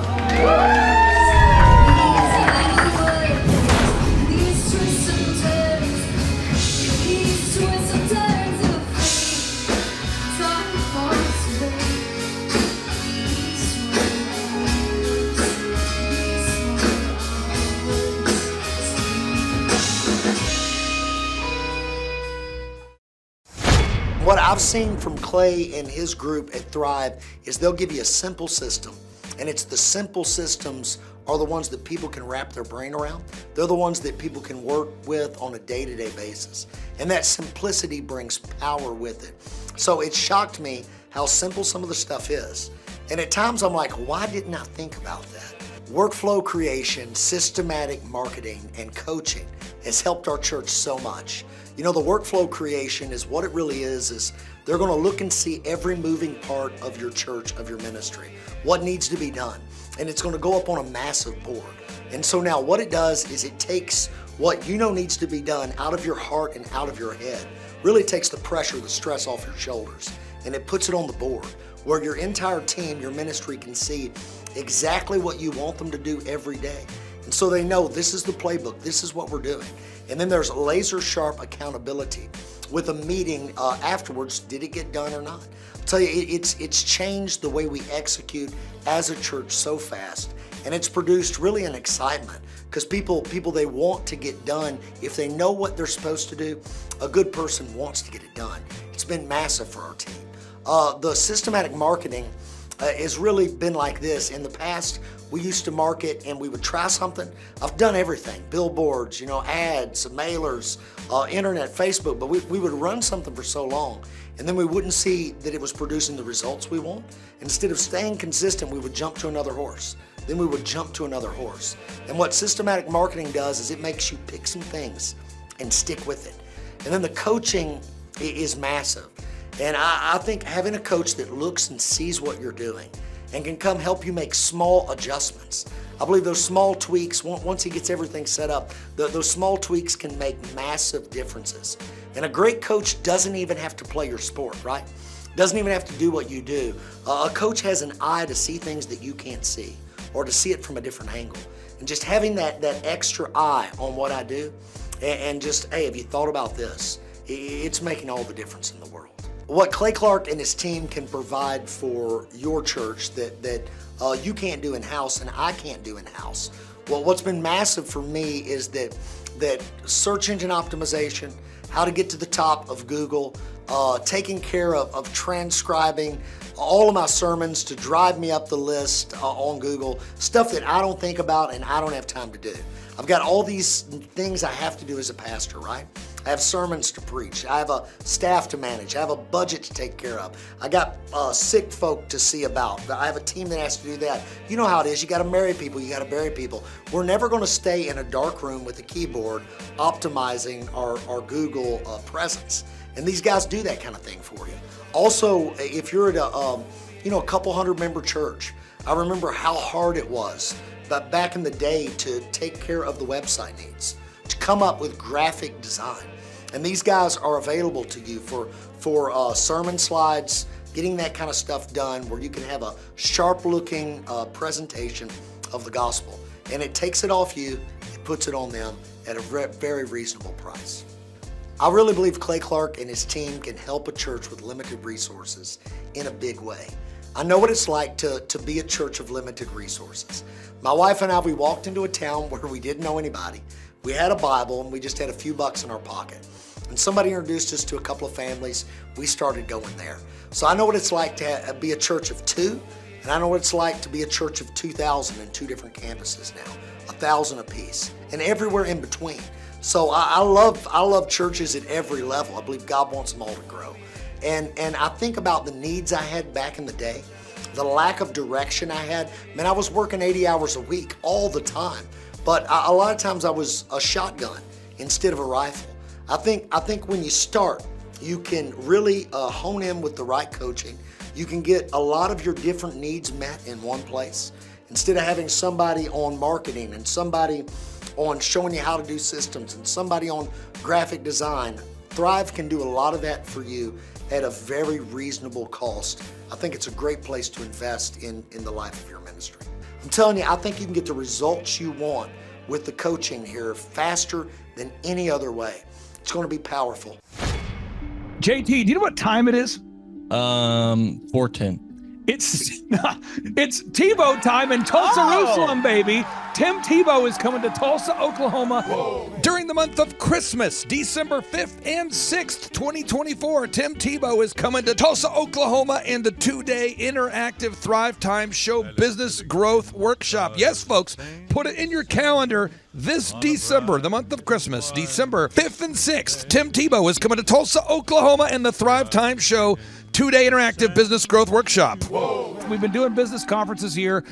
What I've seen from Clay and his group at Thrive is they'll give you a simple system, and it's the simple systems are the ones that people can wrap their brain around. They're the ones that people can work with on a day-to-day basis, and that simplicity brings power with it. So it shocked me how simple some of the stuff is, and at times I'm like, why didn't I think about that? Workflow creation, systematic marketing, and coaching has helped our church so much. You know, the workflow creation is what it really is they're going to look and see every moving part of your church, of your ministry, what needs to be done. And it's going to go up on a massive board. And so now what it does is it takes what you know needs to be done out of your heart and out of your head. Really takes the pressure, the stress off your shoulders, and it puts it on the board where your entire team, your ministry can see exactly what you want them to do every day. And so they know this is the playbook, this is what we're doing. And then there's laser sharp accountability with a meeting afterwards. Did it get done or not? I'll tell you, it's changed the way we execute as a church so fast. And it's produced really an excitement because people they want to get done. If they know what they're supposed to do, a good person wants to get it done. It's been massive for our team. The systematic marketing has really been like this. In the past, we used to market and we would try something. I've done everything, billboards, ads, mailers, internet, Facebook, but we would run something for so long and then we wouldn't see that it was producing the results we want. Instead of staying consistent, we would jump to another horse. Then we would jump to another horse. And what systematic marketing does is it makes you pick some things and stick with it. And then the coaching is massive. And I think having a coach that looks and sees what you're doing and can come help you make small adjustments. I believe those small tweaks, once he gets everything set up, those small tweaks can make massive differences. And a great coach doesn't even have to play your sport, right? Doesn't even have to do what you do. A coach has an eye to see things that you can't see or to see it from a different angle. And just having that extra eye on what I do and just, hey, have you thought about this? It's making all the difference in the world. What Clay Clark and his team can provide for your church that you can't do in-house and I can't do in-house. Well, what's been massive for me is that search engine optimization, how to get to the top of Google, taking care of transcribing all of my sermons to drive me up the list on Google, stuff that I don't think about and I don't have time to do. I've got all these things I have to do as a pastor, right? I have sermons to preach. I have a staff to manage. I have a budget to take care of. I got sick folk to see about. I have a team that has to do that. You know how it is. You got to marry people. You got to bury people. We're never going to stay in a dark room with a keyboard optimizing our Google presence. And these guys do that kind of thing for you. Also, if you're at a couple hundred member church, I remember how hard it was back in the day to take care of the website needs, to come up with graphic design. And these guys are available to you for sermon slides, getting that kind of stuff done where you can have a sharp looking presentation of the gospel. And it takes it off you, it puts it on them at a very reasonable price. I really believe Clay Clark and his team can help a church with limited resources in a big way. I know what it's like to be a church of limited resources. My wife and I, we walked into a town where we didn't know anybody. We had a Bible and we just had a few bucks in our pocket. And somebody introduced us to a couple of families. We started going there. So I know what it's like to be a church of 2, and I know what it's like to be a church of 2,000 in 2 different campuses now, 1,000 apiece, and everywhere in between. So I love churches at every level. I believe God wants them all to grow. And I think about the needs I had back in the day, the lack of direction I had. Man, I was working 80 hours a week all the time, but a lot of times I was a shotgun instead of a rifle. I think when you start, you can really hone in with the right coaching. You can get a lot of your different needs met in one place instead of having somebody on marketing and somebody on showing you how to do systems and somebody on graphic design. Thrive can do a lot of that for you at a very reasonable cost. I think it's a great place to invest in the life of your ministry. I'm telling you, I think you can get the results you want with the coaching here faster than any other way. It's going to be powerful. JT, do you know what time it is? 4:10. It's Tebow time in Tulsa, Jerusalem, baby. Tim Tebow is coming to Tulsa, Oklahoma. Whoa. During the month of Christmas, December 5th and 6th, 2024, Tim Tebow is coming to Tulsa, Oklahoma in the 2-day interactive Thrivetime Show Business Growth Workshop. Yes, folks, put it in your calendar. This December, the month of Christmas, December 5th and 6th, Tim Tebow is coming to Tulsa, Oklahoma in the Thrivetime Show 2-day interactive business growth workshop. Whoa. We've been doing business conferences here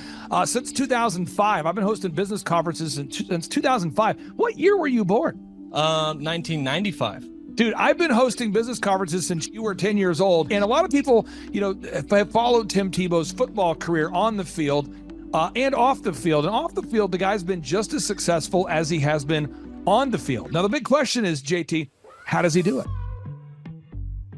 since 2005. I've been hosting business conferences since 2005. What year were you born? 1995. Dude, I've been hosting business conferences since you were 10 years old. And a lot of people, have followed Tim Tebow's football career on the field and off the field. And off the field, the guy's been just as successful as he has been on the field. Now, the big question is, JT, how does he do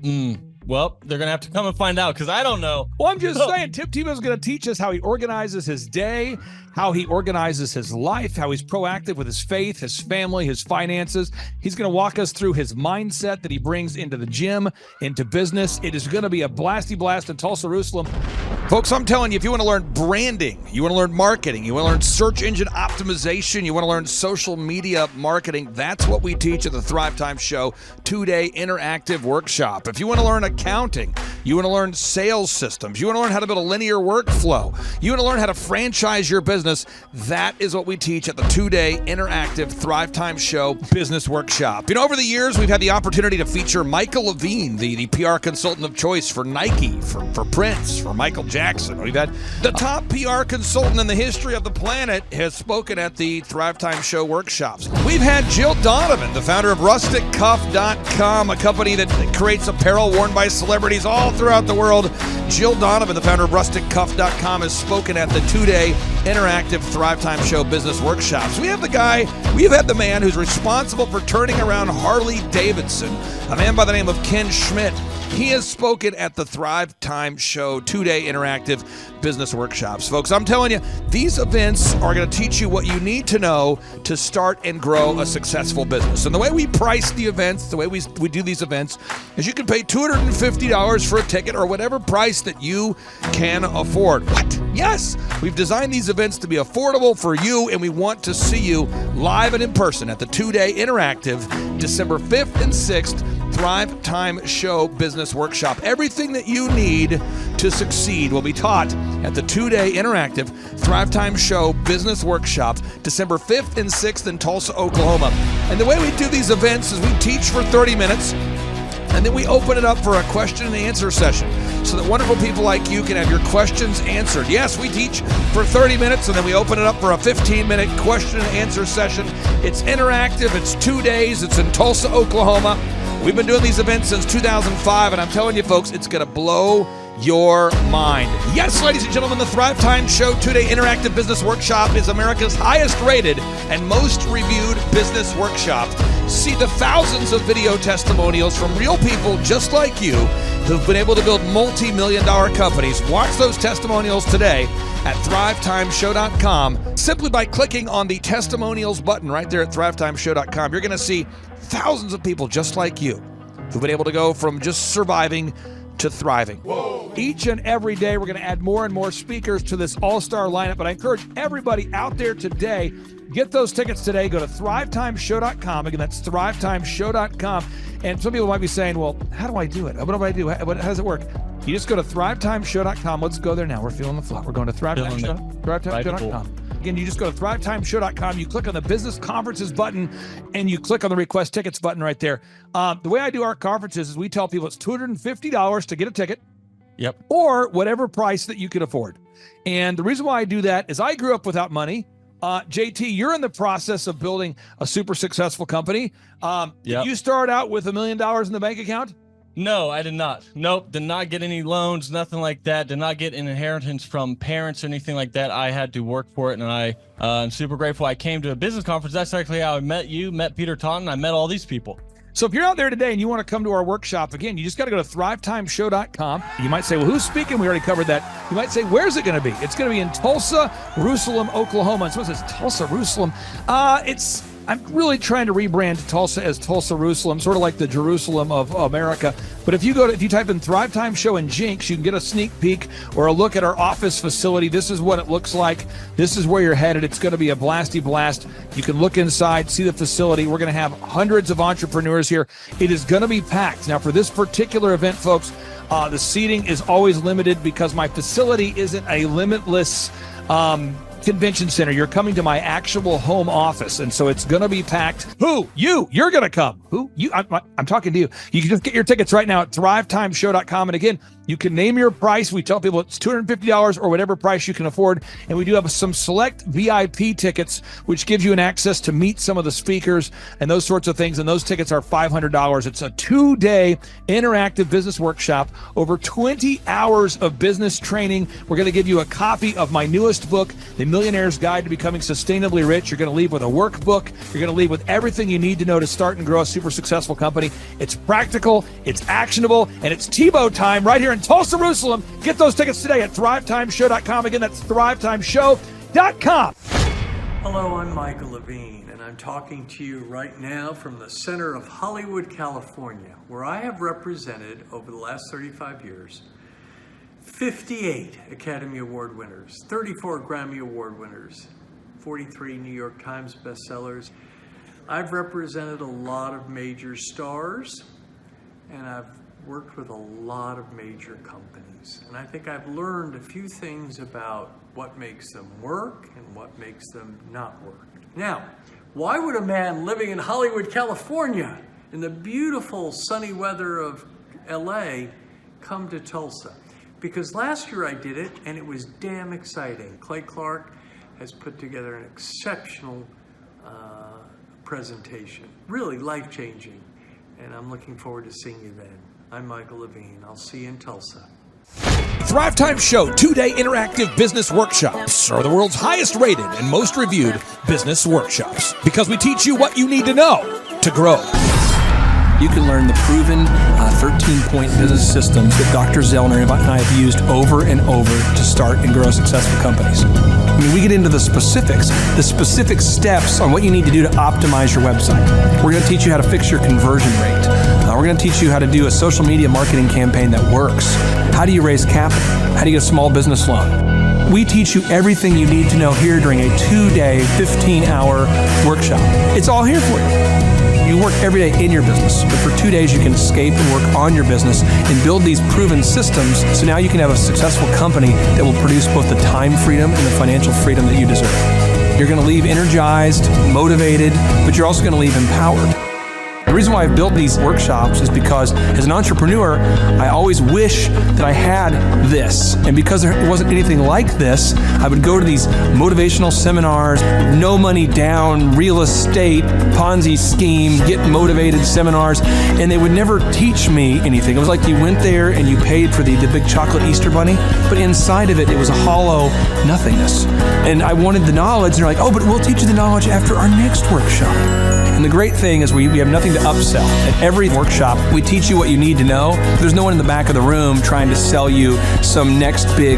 it? Well, they're going to have to come and find out because I don't know. Well, I'm just saying, Tim Tebow's going to teach us how he organizes his day, how he organizes his life, how he's proactive with his faith, his family, his finances. He's going to walk us through his mindset that he brings into the gym, into business. It is going to be a blasty blast in Tulsa, Jerusalem. Folks, I'm telling you, if you want to learn branding, you want to learn marketing, you want to learn search engine optimization, you want to learn social media marketing, that's what we teach at the Thrivetime Show 2-day interactive workshop. If you want to learn accounting, you want to learn sales systems, you want to learn how to build a linear workflow, you want to learn how to franchise your business, that is what we teach at the 2-day interactive Thrivetime Show business workshop. Over the years, we've had the opportunity to feature Michael Levine, the PR consultant of choice for Nike, for Prince, for Michael Jackson. We've had the top PR consultant in the history of the planet has spoken at the Thrivetime Show workshops. We've had Jill Donovan, the founder of RusticCuff.com, a company that creates apparel worn by celebrities all throughout the world. Jill Donovan, the founder of RusticCuff.com, has spoken at the 2-day interactive Thrivetime Show business workshops. We have the man who's responsible for turning around Harley Davidson, a man by the name of Ken Schmidt. He has spoken at the Thrivetime Show 2-day interactive business workshops. Folks, I'm telling you, these events are going to teach you what you need to know to start and grow a successful business. And the way we price the events, the way we do these events, is you can pay $250 for a ticket or whatever price that you can afford. What? Yes, we've designed these events to be affordable for you, and we want to see you live and in person at the 2-day interactive December 5th and 6th Thrivetime Show Business Workshop. Everything that you need to succeed will be taught at the 2-day interactive Thrivetime Show Business Workshop, December 5th and 6th in Tulsa, Oklahoma. And the way we do these events is we teach for 30 minutes, and then we open it up for a question and answer session so that wonderful people like you can have your questions answered. Yes, we teach for 30 minutes, and then we open it up for a 15-minute question and answer session. It's interactive. It's 2 days. It's in Tulsa, Oklahoma. We've been doing these events since 2005, and I'm telling you, folks, it's going to blow your mind. Yes, ladies and gentlemen, the Thrivetime Show 2-day interactive business workshop is America's highest rated and most reviewed business workshop. See the thousands of video testimonials from real people just like you who've been able to build multi-million-dollar companies. Watch those testimonials today at thrivetimeshow.com. Simply by clicking on the testimonials button right there at thrivetimeshow.com, you're going to see thousands of people just like you who've been able to go from just surviving to thriving. Whoa. Each and every day, we're going to add more and more speakers to this all-star lineup, but I encourage everybody out there today, get those tickets today. Go to thrivetimeshow.com. Again, that's thrivetimeshow.com. And some people might be saying, well, how do I do it? What do I do? How does it work? You just go to thrivetimeshow.com. Let's go there now. We're feeling the flow. We're going to thrivetimeshow.com. Again, you just go to thrivetimeshow.com. You click on the business conferences button, and you click on the request tickets button right there. The way I do our conferences is we tell people it's $250 to get a ticket. Yep. Or whatever price that you can afford. And the reason why I do that is I grew up without money. JT, you're in the process of building a super successful company. Did you start out with $1 million in the bank account? No, I did not. Nope, did not get any loans, nothing like that. Did not get an inheritance from parents or anything like that. I had to work for it, and I'm super grateful. I came to a business conference. That's actually how I met you, met Peter Taunton. I met all these people. So if you're out there today and you want to come to our workshop, again, you just got to go to thrivetimeshow.com. You might say, well, who's speaking? We already covered that. You might say, where's it going to be? It's going to be in Tulsa, Jerusalem, Oklahoma. And someone says, Tulsa, Jerusalem. I'm really trying to rebrand Tulsa as Tulsa, Jerusalem, sort of like the Jerusalem of America. But if you type in Thrivetime Show and Jinx, you can get a sneak peek or a look at our office facility. This is what it looks like. This is where you're headed. It's going to be a blasty blast. You can look inside, see the facility. We're going to have hundreds of entrepreneurs here. It is going to be packed. Now, for this particular event, folks, the seating is always limited because my facility isn't a limitless convention center. You're coming to my actual home office, and so it's going to be packed. Who? You're going to come. Who? You? I'm talking to you. You can just get your tickets right now at thrivetimeshow.com. And again, you can name your price. We tell people it's $250 or whatever price you can afford. And we do have some select VIP tickets, which gives you an access to meet some of the speakers and those sorts of things. And those tickets are $500. It's a 2-day interactive business workshop, over 20 hours of business training. We're going to give you a copy of my newest book, The Millionaire's Guide to Becoming Sustainably Rich. You're going to leave with a workbook. You're going to leave with everything you need to know to start and grow a super successful company. It's practical, it's actionable, and it's Tebow time right here in Tulsa, Jerusalem. Get those tickets today at thrivetimeshow.com. Again, that's thrivetimeshow.com. Hello, I'm Michael Levine, and I'm talking to you right now from the center of Hollywood, California, where I have represented over the last 35 years 58 Academy Award winners, 34 Grammy Award winners, 43 New York Times bestsellers. I've represented a lot of major stars, and I've worked with a lot of major companies. And I think I've learned a few things about what makes them work and what makes them not work. Now, why would a man living in Hollywood, California, in the beautiful sunny weather of LA, come to Tulsa? Because last year I did it, and it was damn exciting. Clay Clark has put together an exceptional presentation, really life-changing, and I'm looking forward to seeing you then. I'm Michael Levine. I'll see you in Tulsa. Thrivetime Show 2-day interactive business workshops are the world's highest rated and most reviewed business workshops because we teach you what you need to know to grow. You can learn the proven 13-point business systems that Dr. Zellner and I have used over and over to start and grow successful companies. I mean, we get into the specific steps on what you need to do to optimize your website. We're going to teach you how to fix your conversion rate. We're going to teach you how to do a social media marketing campaign that works. How do you raise capital? How do you get a small business loan? We teach you everything you need to know here during a 2-day, 15-hour workshop. It's all here for you. You work every day in your business, but for 2 days you can escape and work on your business and build these proven systems so now you can have a successful company that will produce both the time freedom and the financial freedom that you deserve. You're going to leave energized, motivated, but you're also going to leave empowered. The reason why I've built these workshops is because as an entrepreneur, I always wish that I had this. And because there wasn't anything like this, I would go to these motivational seminars, no money down, real estate, Ponzi scheme, get motivated seminars, and they would never teach me anything. It was like you went there and you paid for the big chocolate Easter bunny, but inside of it, it was a hollow nothingness. And I wanted the knowledge, and they're like, oh, but we'll teach you the knowledge after our next workshop. And the great thing is we have nothing to upsell. At every workshop, we teach you what you need to know. There's no one in the back of the room trying to sell you some next big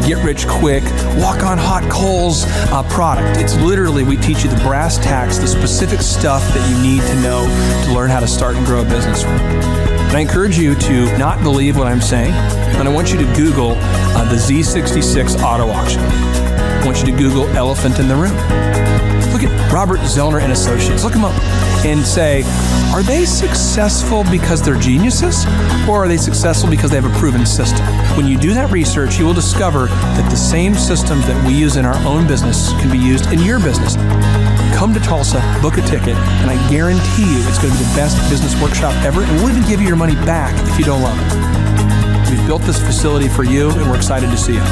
get-rich-quick, walk-on-hot-coals product. It's literally, we teach you the brass tacks, the specific stuff that you need to know to learn how to start and grow a business. And I encourage you to not believe what I'm saying, and I want you to Google the Z66 auto auction. I want you to Google elephant in the room. Look at Robert Zellner and Associates. Look them up and say, are they successful because they're geniuses, or are they successful because they have a proven system? When you do that research, you will discover that the same systems that we use in our own business can be used in your business. Come to Tulsa, book a ticket, and I guarantee you it's going to be the best business workshop ever, and we'll even give you your money back if you don't love it. We've built this facility for you, and we're excited to see you.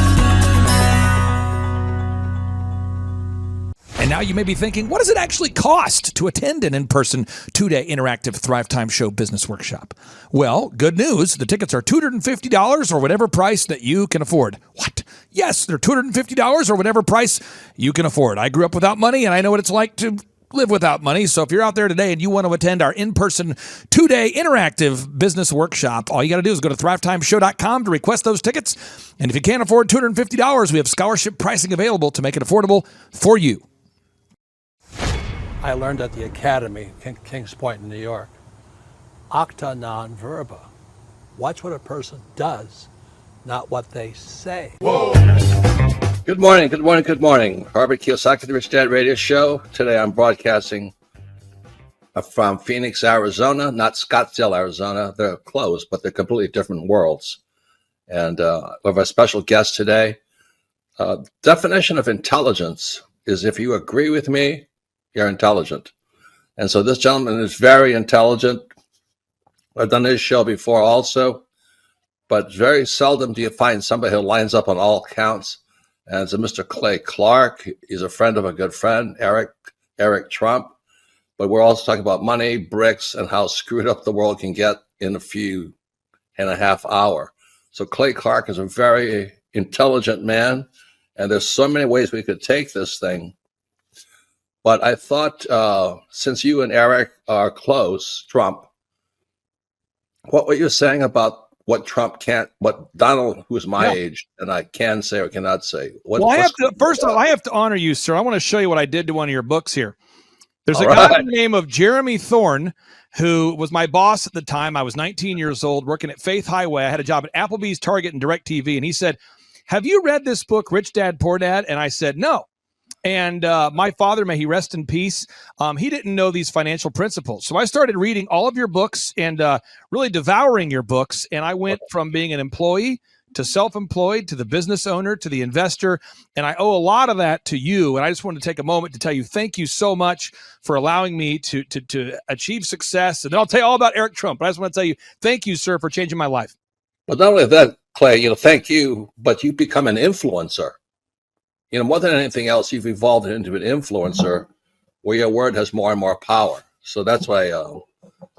And now you may be thinking, what does it actually cost to attend an in-person 2-day interactive Thrivetime Show business workshop? Well, good news. The tickets are $250 or whatever price that you can afford. What? Yes, they're $250 or whatever price you can afford. I grew up without money, and I know what it's like to live without money. So if you're out there today and you want to attend our in-person 2-day interactive business workshop, all you got to do is go to thrivetimeshow.com to request those tickets. And if you can't afford $250, we have scholarship pricing available to make it affordable for you. I learned at the Academy, Kings Point in New York. Acta non verba. Watch what a person does, not what they say. Whoa. Good morning, good morning, good morning. Robert Kiyosaki, the Rich Dad Radio Show. Today I'm broadcasting from Phoenix, Arizona, not Scottsdale, Arizona. They're close, but they're completely different worlds. And we have a special guest today. Definition of intelligence is if you agree with me, you're intelligent. And so this gentleman is very intelligent. I've done this show before also, but very seldom do you find somebody who lines up on all counts. And it's a Mr. Clay Clark. He's a friend of a good friend, Eric Trump. But we're also talking about money, bricks, and how screwed up the world can get in a few and a half hour. So Clay Clark is a very intelligent man, and there's so many ways we could take this thing. But I thought, since you and Eric are close, Trump, what were you saying about what Trump can't, what Donald, who's my age, and I can say or cannot say? First of all, I have to honor you, sir. I want to show you what I did to one of your books here. There's a guy by the name of Jeremy Thorne, who was my boss at the time. I was 19 years old, working at Faith Highway. I had a job at Applebee's, Target, and DirecTV. And he said, have you read this book, Rich Dad, Poor Dad? And I said, no. And my father, may he rest in peace, he didn't know these financial principles. So I started reading all of your books and really devouring your books. And I went from being an employee to self-employed, to the business owner, to the investor. And I owe a lot of that to you. And I just wanted to take a moment to tell you, thank you so much for allowing me to achieve success. And then I'll tell you all about Eric Trump. But I just want to tell you, thank you, sir, for changing my life. But not only that, Clay, thank you, but you become an influencer. More than anything else, you've evolved into an influencer where your word has more and more power. So that's why I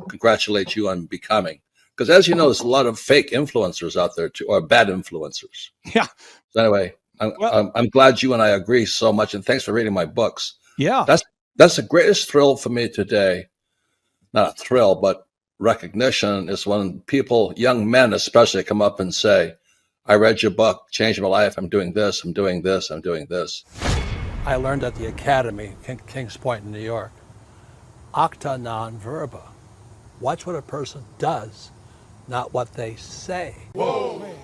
congratulate you on becoming. Because as you know, there's a lot of fake influencers out there, too, or bad influencers. Yeah. So anyway, I'm glad you and I agree so much. And thanks for reading my books. Yeah. That's the greatest thrill for me today. Not a thrill, but recognition is when people, young men especially, come up and say, I read your book, changed my life, I'm doing this, I'm doing this, I'm doing this. I learned at the Academy, Kings Point in New York, acta non verba. Watch what a person does, not what they say. Whoa.